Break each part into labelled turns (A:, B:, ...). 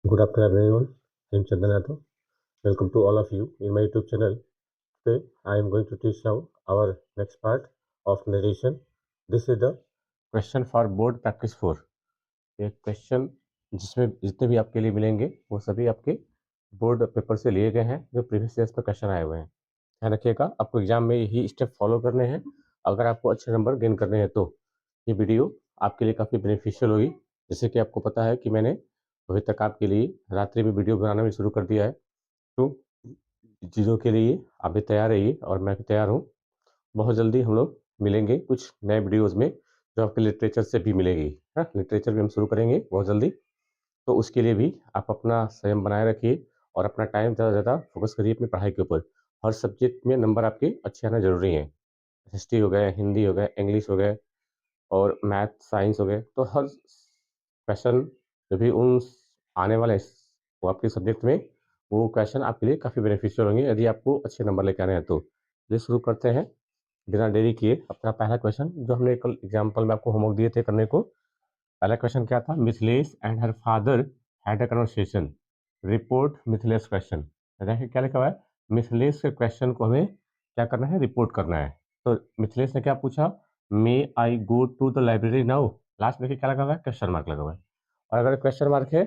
A: Good afternoon, everyone. I'm Chandan Yadav. Welcome to all of you in my YouTube channel. Today, I am going to teach now our next part of narration. This is the question for board practice 4. ये question जिसमें जितने भी आपके लिए मिलेंगे वो सभी आपके बोर्ड पेपर से लिए गए हैं, जो प्रीवियस ईयर्स में क्वेश्चन आए हुए हैं। ध्यान रखिएगा, आपको एग्जाम में यही स्टेप फॉलो करने हैं। अगर आपको अच्छे नंबर गेन करने हैं तो ये वीडियो आपके लिए काफ़ी बेनिफिशियल होगी। जैसे कि आपको पता है कि मैंने अभी तक आपके लिए रात्रि में वीडियो बनाना भी शुरू कर दिया है, तो चीज़ों के लिए आप भी तैयार रहिए और मैं भी तैयार हूँ। बहुत जल्दी हम लोग मिलेंगे कुछ नए वीडियोज़ में, जो आपके लिटरेचर से भी मिलेगी। हाँ, लिटरेचर भी हम शुरू करेंगे बहुत जल्दी। तो उसके लिए भी आप अपना संयम बनाए रखिए और अपना टाइम ज़्यादा से ज़्यादा फोकस करिए अपनी पढ़ाई के ऊपर। हर सब्जेक्ट में नंबर आपके अच्छे आना ज़रूरी हैं। हिस्ट्री हो गया, हिंदी हो गया, इंग्लिश हो गया और मैथ, साइंस हो गए। तो हर क्वेश्चन जो भी उन आने वाले वो आपके सब्जेक्ट में, वो क्वेश्चन आपके लिए काफ़ी बेनिफिशियल होंगे यदि आपको अच्छे नंबर लेके आने हैं तो। चलिए शुरू करते हैं बिना देरी किए। अपना पहला क्वेश्चन जो हमने कल एग्जाम्पल में आपको होमवर्क दिए थे करने को, पहला क्वेश्चन क्या था? Mithilesh and her father had a conversation, report Mithilesh question. देखिए क्या लिखा हुआ है, मिथिलेश के क्वेश्चन को हमें क्या करना है? रिपोर्ट करना है। तो मिथिलेश ने क्या पूछा? May I go to the library now. Last में क्या लगा हुआ है? क्वेश्चन मार्क लगा हुआ है। और अगर क्वेश्चन मार्क है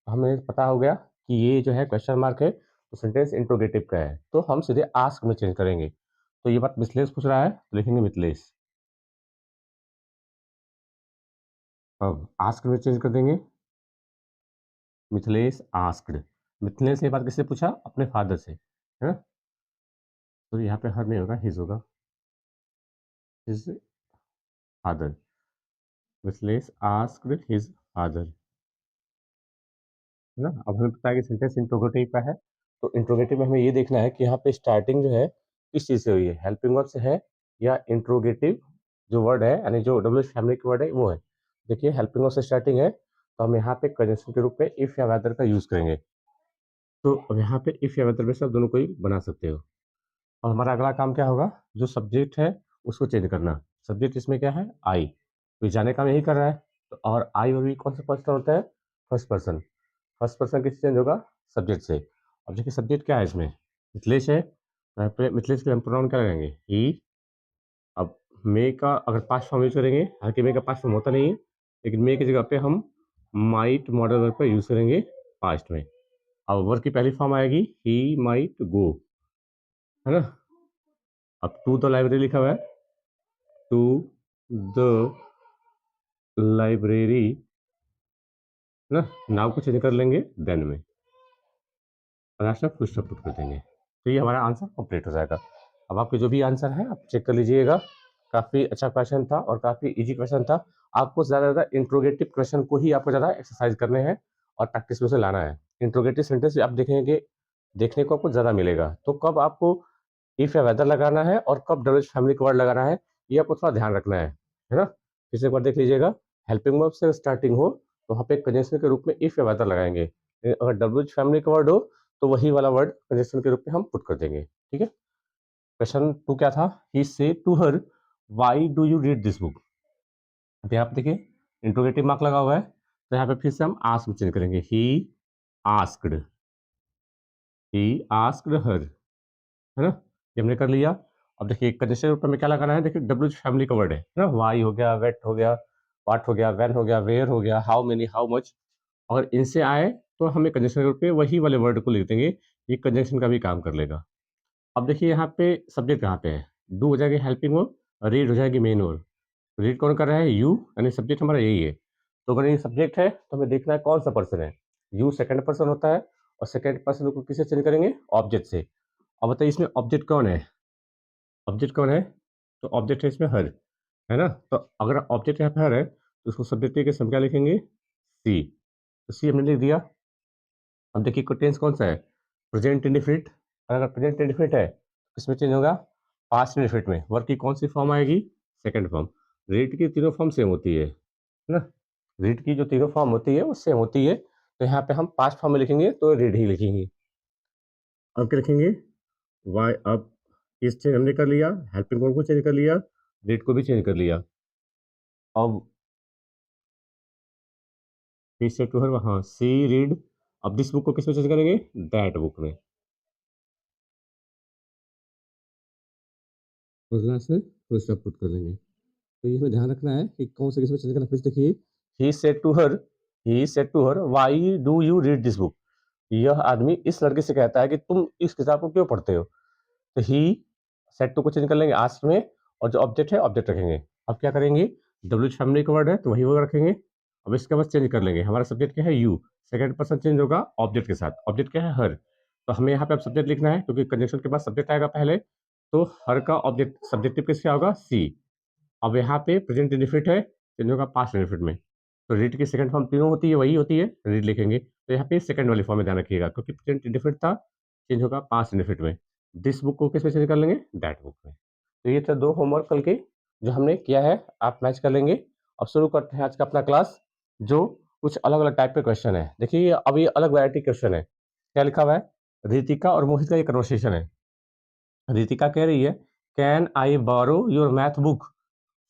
A: तो हमें पता हो गया कि ये जो है क्वेश्चन मार्क है तो सेंटेंस इंट्रोगेटिव का है, तो हम सीधे आस्क में चेंज करेंगे। तो ये बात मिथिलेश पूछ रहा है तो लिखेंगे मिथिलेश। अब आस्क में चेंज कर देंगे, मिथिलेश आस्क्ड। मिथिलेश ने बात किससे पूछा? अपने फादर से, है ना? तो यहाँ पे हर नहीं होगा, हिज होगा, his father. Mithilesh asked his father, है ना? अब हमें पता है कि सेंटेंस इंट्रोगेटिव का है, तो इंट्रोगेटिव में हमें ये देखना है कि यहाँ पे स्टार्टिंग जो है किस चीज़ से हुई है, हेल्पिंग वर्ब से है या इंट्रोगेटिव जो वर्ड है यानी जो डब्ल्यू फैमिली के वर्ड है वो है। देखिए हेल्पिंग वर्ब से स्टार्टिंग है तो हम यहाँ पे कंजंक्शन के रूप में इफ या वेदर का यूज करेंगे। तो अब यहाँ पे इफ या वेदर में से आप दोनों को ही बना सकते हो। और हमारा अगला काम क्या होगा? जो सब्जेक्ट है उसको चेंज करना। सब्जेक्ट इसमें क्या है? आई। तो जाने का हम यही कर रहा है। तो और आई और वी कौन सा पर्सन होता है? First person. फर्स्ट पर्सन किससे चेंज होगा? सब्जेक्ट से। अब देखिए सब्जेक्ट क्या है इसमें? मिथिलेश है, तो यहाँ पे मिथिलेश के हम प्रोनाउन क्या लगाएंगे? ही। अब मे का अगर पास्ट फॉर्म यूज करेंगे, हालांकि मे का पास्ट फॉर्म होता नहीं है, लेकिन मे की जगह पे हम माइट मॉडल वर्ब का यूज करेंगे पास्ट में। अब वर्ब की पहली फॉर्म आएगी ही माइट गो, है ना? अब टू द लाइब्रेरी लिखा हुआ है, टू द लाइब्रेरी, है ना? नाउ को चेंज कर लेंगे देन में, और लास्ट में फुल स्टॉप पुट कर देंगे। तो ये हमारा आंसर कंप्लीट हो जाएगा। अब आपके जो भी आंसर है आप चेक कर लीजिएगा। काफ़ी अच्छा क्वेश्चन था और काफ़ी इजी क्वेश्चन था। आपको ज़्यादा से ज़्यादा इंट्रोगेटिव क्वेश्चन को ही आपको ज़्यादा एक्सरसाइज करने हैं और प्रैक्टिस में से लाना है। इंट्रोगेटिव सेंटेंस आप देखेंगे, देखने को आपको ज़्यादा मिलेगा। तो कब आपको इफ या वेदर लगाना है और कब डब्ल्यू फैमिली का वर्ड लगाना है, ये आपको थोड़ा ध्यान रखना है ना? फिर से एक बार देख लीजिएगा, हेल्पिंग वर्ब से स्टार्टिंग हो तो वहाँ पे कंजंक्शन के रूप में इफ या वेदर लगाएंगे। अगर डब्ल्यू फैमिली का वर्ड हो तो वही वाला वर्ड कंजंक्शन के रूप में हम पुट कर देंगे। ठीक है? क्वेश्चन टू क्या था? He said to her why do you read this book. अब यहाँ पे देखिए इंट्रोगेटिव मार्क लगा हुआ है, तो यहाँ पे फिर से हम आस्क में चेंज करेंगे। आस्क्ड ही आस्क्ड हर, है ना? ये हमने कर लिया। अब देखिए कंडीशन के ऊपर में क्या लगाना है? देखिए डब्ल्यू फैमिली का वर्ड है ना? वाई हो गया, वेट हो गया, व्हाट हो गया, व्हेन हो गया, वेयर हो गया, हाउ मेनी, हाउ मच। अगर इनसे आए तो हमें कंजंक्शन के रूप में वही वाले वर्ड को लिख देंगे, ये कंजंक्शन का भी काम कर लेगा। अब देखिए यहाँ पे सब्जेक्ट कहाँ पे है? डू हो जाएगी हेल्पिंग वर्ब, रीड हो जाएगी मेन वर्ब। रीड कौन कर रहा है? यू, यानी सब्जेक्ट हमारा यही है। तो अगर ये सब्जेक्ट है तो हमें देखना है कौन सा पर्सन है। यू सेकंड पर्सन होता है और सेकंड पर्सन को किससे चेंज करेंगे? ऑब्जेक्ट से। अब बताइए इसमें ऑब्जेक्ट कौन है? ऑब्जेक्ट कौन है? तो ऑब्जेक्ट है इसमें हर, है ना? तो अगर ऑब्जेक्ट यहाँ पे हर है तो उसको सब्जेक्ट के हम क्या लिखेंगे? सी। तो सी हमने लिख दिया। अब देखिए को टेंस कौन सा है? Present indefinite. अगर प्रेजेंट इंडेफिनिट है तो किसमें चेंज होगा? पास्ट इंडेफिनिट में। वर्ब की कौन सी फॉर्म आएगी? Second form. रीड की तीनों फॉर्म सेम होती है ना? रीड की जो तीनों फॉर्म होती है वो सेम होती है, तो यहाँ पे हम पास्ट फॉर्म में लिखेंगे तो रीड ही लिखेंगे। अब क्या लिखेंगे? वाई। अब इस चेंज हमने कर लिया, हेल्पिंग वर्ब को चेंज कर लिया, रीड को भी चेंज कर लिया। अब फिर से टू हर, हाँ सी रीड। अब दिस बुक को किस में चेंज करेंगे, दैट बुक में। और लास्ट में फुल स्टॉप पुट कर लेंगे। तो ये हमें ध्यान रखना है कि कौन से किस में चेंज करना है। फिर देखिए, he said to her why do you read this book. यह आदमी इस लड़के से कहता है कि तुम इस किताब को क्यों पढ़ते हो। तो ही सेड टू को चेंज कर लेंगे आस्क में, और जो ऑब्जेक्ट है ऑब्जेक्ट रखेंगे। अब क्या करेंगे, डब्ल्यू फैमिली का वर्ड है तो वही वर्ड रखेंगे। अब इसके बाद चेंज कर लेंगे, हमारा सब्जेक्ट क्या है, यू। सेकंड पर्सन चेंज होगा ऑब्जेक्ट के साथ, ऑब्जेक्ट क्या है, हर। तो हमें यहाँ पे अब सब्जेक्ट लिखना है क्योंकि कंजंक्शन के बाद सब्जेक्ट आएगा पहले। तो हर का ऑब्जेक्ट सब्जेक्टिव किस क्या होगा, सी। अब यहाँ पे प्रेजेंट इंडेफिनिट है, चेंज होगा पास्ट इंडेफिनिट में। तो रीड की सेकंड फॉर्म तीनों होती है, वही होती है, रीड लिखेंगे। तो यहाँ पे सेकंड वाली फॉर्म में ध्यान रखिएगा क्योंकि प्रेजेंट इंडेफिनिट था, चेंज होगा पास्ट इंडेफिनिट में। दिस बुक को किस में चेंज कर लेंगे, दैट बुक में। तो ये था 2 होमवर्क कल के जो हमने किया है, आप मैच कर लेंगे। अब शुरू करते हैं आज का अपना क्लास, जो कुछ अलग-अलग टाइप के क्वेश्चन है। देखिए अब ये अलग वैरायटी क्वेश्चन है। क्या लिखा हुआ है, रितिका और मोहित का ये कन्वर्सेशन है। रितिका कह रही है, can I borrow your math book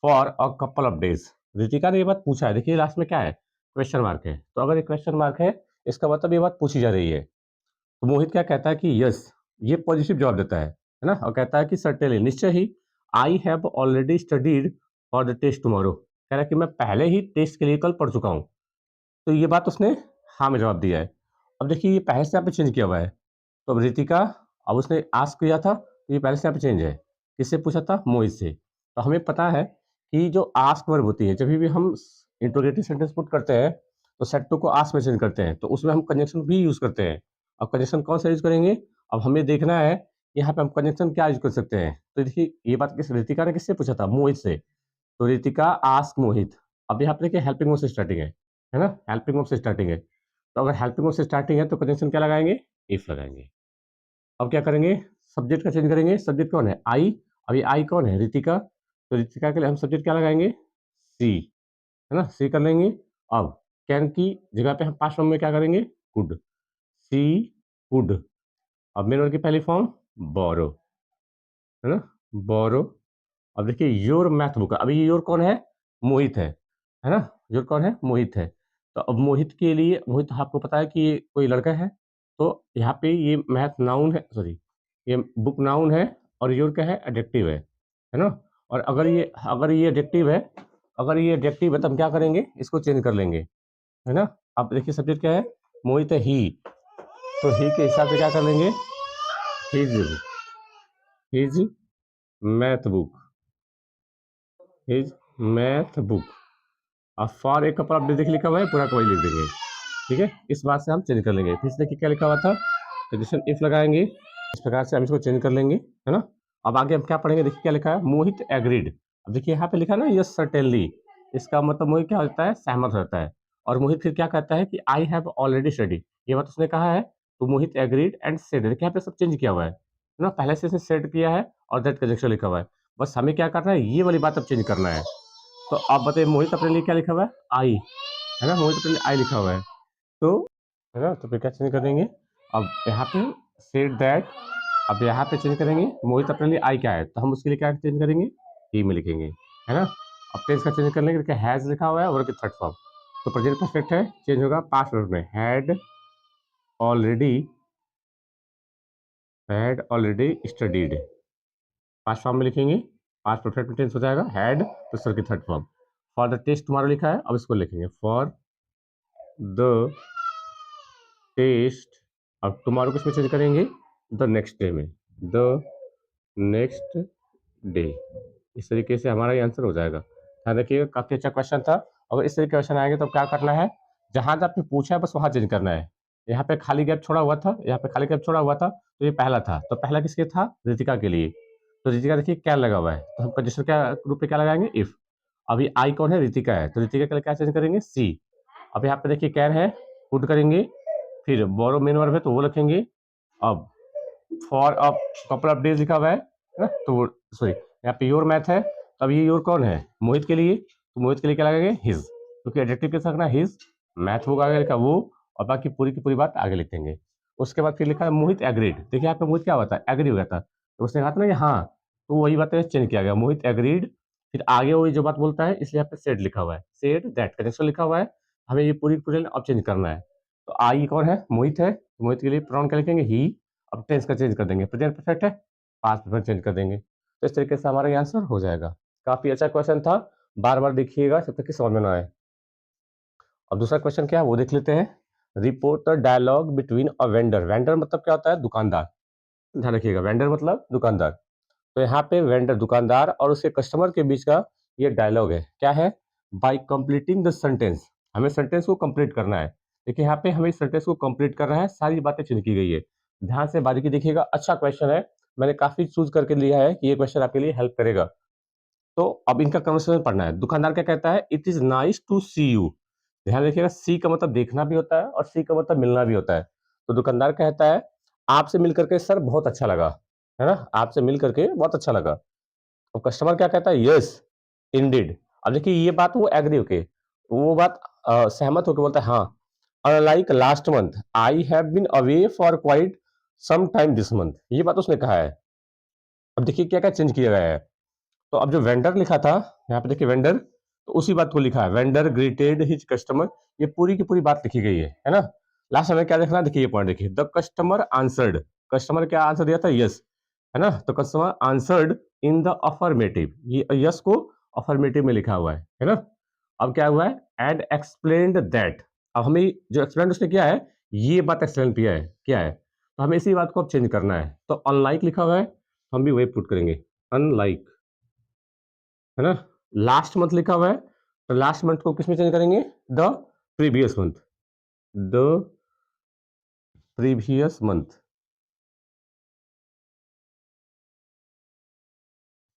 A: for a couple of days. Ritika ने ये बात पूछा है, देखिए लास्ट में क्या है, क्वेश्चन मार्क है। तो अगर ये क्वेश्चन मार्क है, इसका मतलब ये बात पूछी जा रही है। तो मोहित क्या कहता है कि यस, ये पॉजिटिव जवाब देता है ना, और कहता है कि सर्टेनली, निश्चय ही, I have already studied for the test tomorrow. कह रहा है कि मैं पहले ही टेस्ट के लिए कल पढ़ चुका हूँ। तो ये बात उसने हाँ में जवाब दिया है। अब देखिए ये पहले से यहाँ पे चेंज किया हुआ है। तो अब रितिका, अब उसने आस्क किया था तो ये पहले से यहाँ पे चेंज है। किससे पूछा था, मोहित से। तो हमें पता है कि जो आस्क वर्ब होती है, जब भी हम इंट्रोगेटिव सेंटेंस पुट करते हैं तो सेट टू को आस्क में चेंज करते हैं, तो उसमें हम कंजंक्शन भी यूज करते हैं। अब कंजंक्शन कौन सा यूज करेंगे, अब हमें देखना है यहाँ पे हम कंजंक्शन क्या यूज कर सकते हैं। तो देखिए ये बात किस रितिका ने किससे पूछा था, मोहित से। तो रितिका आस्क मोहित। अब यहाँ पे देखिए हेल्पिंग वर्ब से स्टार्टिंग है ना, हेल्पिंग वर्ब से स्टार्टिंग है। तो अगर हेल्पिंग वर्ब से स्टार्टिंग है तो कंजंक्शन क्या लगाएंगे, इफ लगाएंगे। अब क्या करेंगे, सब्जेक्ट का चेंज करेंगे। सब्जेक्ट कौन है, आई। अब ये आई कौन है, रितिका। तो रितिका के लिए हम सब्जेक्ट क्या लगाएंगे, सी, है ना, सी कर लेंगे। अब कैन की जगह पे हम पास्ट फॉर्म में क्या करेंगे, कुड, सी कुड। अब मेन वर्ब की पहली फॉर्म बोरो, है ना, बोरो। अब देखिए योर मैथ बुक, अभी ये योर कौन है, मोहित है ना, योर कौन है, मोहित है। तो अब मोहित के लिए, मोहित आपको पता है कि ये कोई लड़का है। तो यहाँ पे ये मैथ नाउन है, सॉरी, ये बुक नाउन है, और योर क्या है, एडजेक्टिव है ना। और अगर ये एडजेक्टिव है, अगर ये एडजेक्टिव है तो हम क्या करेंगे, इसको चेंज कर लेंगे, है ना। अब देखिए सब्जेक्ट क्या है, मोहित है, ही। तो ही के हिसाब से क्या कर लेंगे, his, his math book, his math book. अब फॉर एक कपल अपडेट देखिए लिखा हुआ है, पूरा का वही लिख देंगे। ठीक है, इस बात से हम चेंज कर लेंगे। फिर से देखिए क्या लिखा हुआ था, कंडीशन इफ लगाएंगे, इस प्रकार से हम इसको चेंज कर लेंगे, है ना। अब आगे हम क्या पढ़ेंगे, देखिए क्या लिखा है, मोहित एग्रीड। अब देखिए यहाँ पे लिखा है ना, यस सर्टेनली, इसका मतलब मोहित क्या होता है, सहमत होता है। और मोहित फिर क्या कहता है कि आई हैव ऑलरेडी स्टडी, ये बात उसने कहा है। तो मोहित एग्रीड एंड सेड, देखिए यहाँ पे सब चेंज किया हुआ है ना, पहले से इसने सेड किया है और दैट कंजक्शन लिखा हुआ है। बस हमें क्या करना है, ये वाली बात अब चेंज करना है। तो आप बताइए, मोहित अपने लिए क्या लिखा हुआ है, आई, है ना, मोहित अपने लिए आई लिखा हुआ है। तो है ना, तो फिर क्या चेंज करेंगे, अब यहाँ पे सेड दैट। अब यहाँ पे चेंज करेंगे, मोहित अपने लिए आई क्या है, तो हम उसके लिए क्या चेंज करेंगे, ही में लिखेंगे, है ना। अब टेंस का चेंज कर लेंगे, देखिए हैज लिखा हुआ है और की थर्ड फॉर्म। तो प्रेजेंट परफेक्ट है, चेंज होगा पास्ट वर्ब में, already had already studied, past form में लिखेंगे, पास्ट परफेक्ट टेंस हो जाएगा, हैड तो सर की third form. For the test तुम्हारा लिखा है, अब इसको लिखेंगे फॉर द टेस्ट। अब टुमारो किस में चेंज करेंगे, द नेक्स्ट डे में, द नेक्स्ट डे। इस तरीके से हमारा ये आंसर हो जाएगा। ध्यान रखिएगा, काफ़ी अच्छा क्वेश्चन था। अगर इस तरीके के क्वेश्चन आएंगे तो क्या करना है, जहाँ से आपने पूछा है बस वहाँ चेंज करना है। यहाँ पे खाली गैप छोड़ा हुआ था, यहाँ पे खाली गैप छोड़ा हुआ था, तो ये पहला था, तो पहला किसके था, रितिका के लिए। तो रितिका देखिए क्या लगा हुआ है, तो हम कंडीशन क्या ग्रुप पे क्या लगाएंगे, इफ। अभी आई कौन है, रितिका है, तो रितिका के लिए क्या चेंज करेंगे, सी। अब यहाँ पे देखिए कैन है, पुट करेंगे, फिर बोरो मेन वर्ब है तो वो रखेंगे। अब for a couple of days लिखा हुआ है ना, तो सॉरी यहाँ पे योर मैथ है, तो अब ये योर कौन है, मोहित के लिए, तो मोहित के लिए क्या लगेगा, हिज, क्योंकि एडजेक्टिव के साथ ना हिज, मैथ होगा आगे लिखा वो, और बाकी पूरी की पूरी बात आगे लिख देंगे। उसके बाद फिर लिखा है मोहित एग्रीड, देखिए यहाँ पे मोहित क्या हुआ था, एग्री हो गया था, तो उसने कहा था ना कि हाँ, तो वही बात चेंज किया गया, मोहित एग्रीड। फिर आगे वही जो बात बोलता है, इसलिए यहाँ पे सेड लिखा हुआ है, सेड दैट कनेक्शन लिखा हुआ है। हमें ये पूरी पूरी अब चेंज करना है। तो आई कौन है? मोहित है। मोहित के लिए प्रोनाउन क्या लिखेंगे? ही। अब टेंस का चेंज कर देंगे, प्रेजेंट परफेक्ट है, पास्ट परफेक्ट चेंज कर देंगे। तो इस तरीके से हमारा ये आंसर हो जाएगा। काफी अच्छा क्वेश्चन था, बार बार देखिएगा जब तक कि समझ में ना आए। अब दूसरा क्वेश्चन क्या है वो देख लेते हैं। Report the dialogue between a vendor. Vendor मतलब क्या होता है? दुकानदार। ध्यान रखिएगा, वेंडर मतलब दुकानदार। तो यहाँ पे वेंडर दुकानदार और उसके कस्टमर के बीच का ये डायलॉग है। क्या है? Bye completing the sentence. हमें सेंटेंस को कंप्लीट करना है। देखिए यहाँ पे हमें सेंटेंस को कंप्लीट करना है, सारी बातें चेंज की गई है। ध्यान से बारीकी देखिएगा, अच्छा क्वेश्चन है। मैंने काफी चूज करके लिया है कि ये क्वेश्चन आपके लिए हेल्प करेगा। तो अब इनका कन्वर्सेशन पढ़ना है। दुकानदार क्या कहता है? It is nice to see you. ध्यान रखिएगा, सी का मतलब देखना भी होता है और सी का मतलब मिलना भी होता है। तो दुकानदार कहता है आपसे मिल करके सर बहुत अच्छा लगा, है ना, आपसे मिल करके बहुत अच्छा लगा। तो कस्टमर क्या कहता है? Yes Indeed. अब देखिए ये बात वो एग्री होके, वो बात सहमत होके बोलता है हाँ। Unlike last month I have been away for quite some time this month, ये बात उसने कहा है। अब देखिए क्या क्या चेंज किया गया है। तो अब जो वेंडर लिखा था, यहाँ पे देखिए वेंडर, तो उसी बात को लिखा है। वेंडर ग्रीटेड हिज कस्टमर, ये पूरी की पूरी बात लिखी गई है ना। लास्ट हमें क्या देखना है? देखिए ये पॉइंट देखिए, द कस्टमर आंसर्ड। कस्टमर क्या आंसर दिया था? यस, है ना। तो customer answered in the affirmative, ये यस को अफर्मेटिव में लिखा हुआ है ना। अब क्या हुआ है? And explained that. अब हमें जो एक्सप्लेन उसने किया है, ये बात एक्सप्लेन किया है, क्या है, तो हमें इसी बात को अब चेंज करना है। तो अनलाइक लिखा हुआ है, तो हम भी वही पुट करेंगे, अनलाइक, है ना। लास्ट मंथ लिखा हुआ है, तो लास्ट मंथ को किसमें चेंज करेंगे? The previous month, the previous month.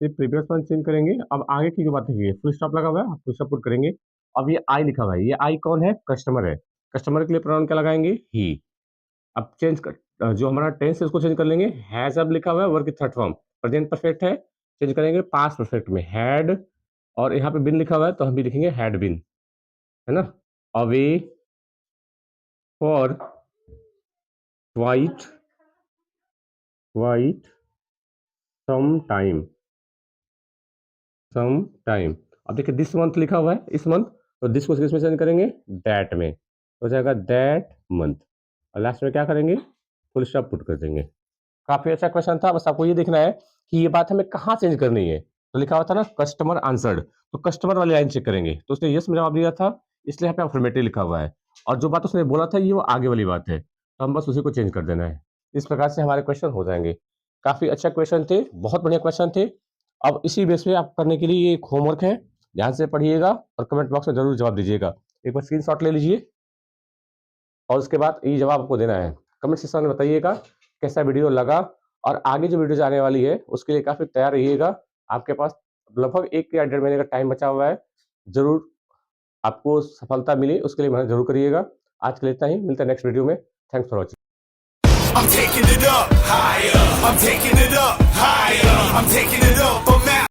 A: Previous month change करेंगे। अब आगे की जो बात है, फुल स्टॉप लगा हुआ है, फुल स्टॉप पुट करेंगे। अब ये आई लिखा हुआ है, ये आई कौन है? कस्टमर है। कस्टमर के लिए प्रोनाउन क्या लगाएंगे? ही। अब चेंज कर, जो हमारा टेंस है उसको चेंज कर लेंगे। हैज अब लिखा हुआ है, वर्क की थर्ड फॉर्म, प्रेजेंट परफेक्ट है, चेंज करेंगे पास्ट परफेक्ट में, हैड। और यहाँ पे बिन लिखा हुआ है, तो हम भी लिखेंगे हैड बिन, है ना। Away for quite quite some time, some time. अब देखिए दिस मंथ लिखा हुआ है, इस मंथ, तो दिस को किसमें चेंज करेंगे? दैट में, हो जाएगा दैट मंथ। और लास्ट में क्या करेंगे? फुल स्टॉप पुट कर देंगे। काफी अच्छा क्वेश्चन था, बस आपको ये देखना है कि ये बात हमें कहाँ चेंज करनी है। तो लिखा हुआ था ना कस्टमर आंसर्ड, तो कस्टमर वाली लाइन चेक करेंगे, तो उसने यस में जवाब दिया था, इसलिए यहाँ पे अफर्मेटिव लिखा हुआ है। और जो बात उसने बोला था ये वो आगे वाली बात है, तो हम बस उसी को चेंज कर देना है। इस प्रकार से हमारे क्वेश्चन हो जाएंगे। काफी अच्छा क्वेश्चन थे, बहुत बढ़िया क्वेश्चन थे। अब इसी बेस पे आप करने के लिए ये एक होमवर्क है, ध्यान से पढ़िएगा और कमेंट बॉक्स में जरूर जवाब दीजिएगा। एक बार स्क्रीनशॉट ले लीजिए और उसके बाद ये जवाब आपको देना है। कमेंट सेक्शन में बताइएगा कैसा वीडियो लगा, और आगे जो वीडियोज आने वाली है उसके लिए काफ़ी तैयार रहिएगा। आपके पास लगभग 1 या 1.5 महीने का टाइम बचा हुआ है। ज़रूर आपको सफलता मिले उसके लिए मेहनत ज़रूर करिएगा। आज के लिए इतना ही, मिलते हैं नेक्स्ट वीडियो में। Thanks for watching.
B: I'm taking it up higher. I'm taking it up higher. I'm taking it up.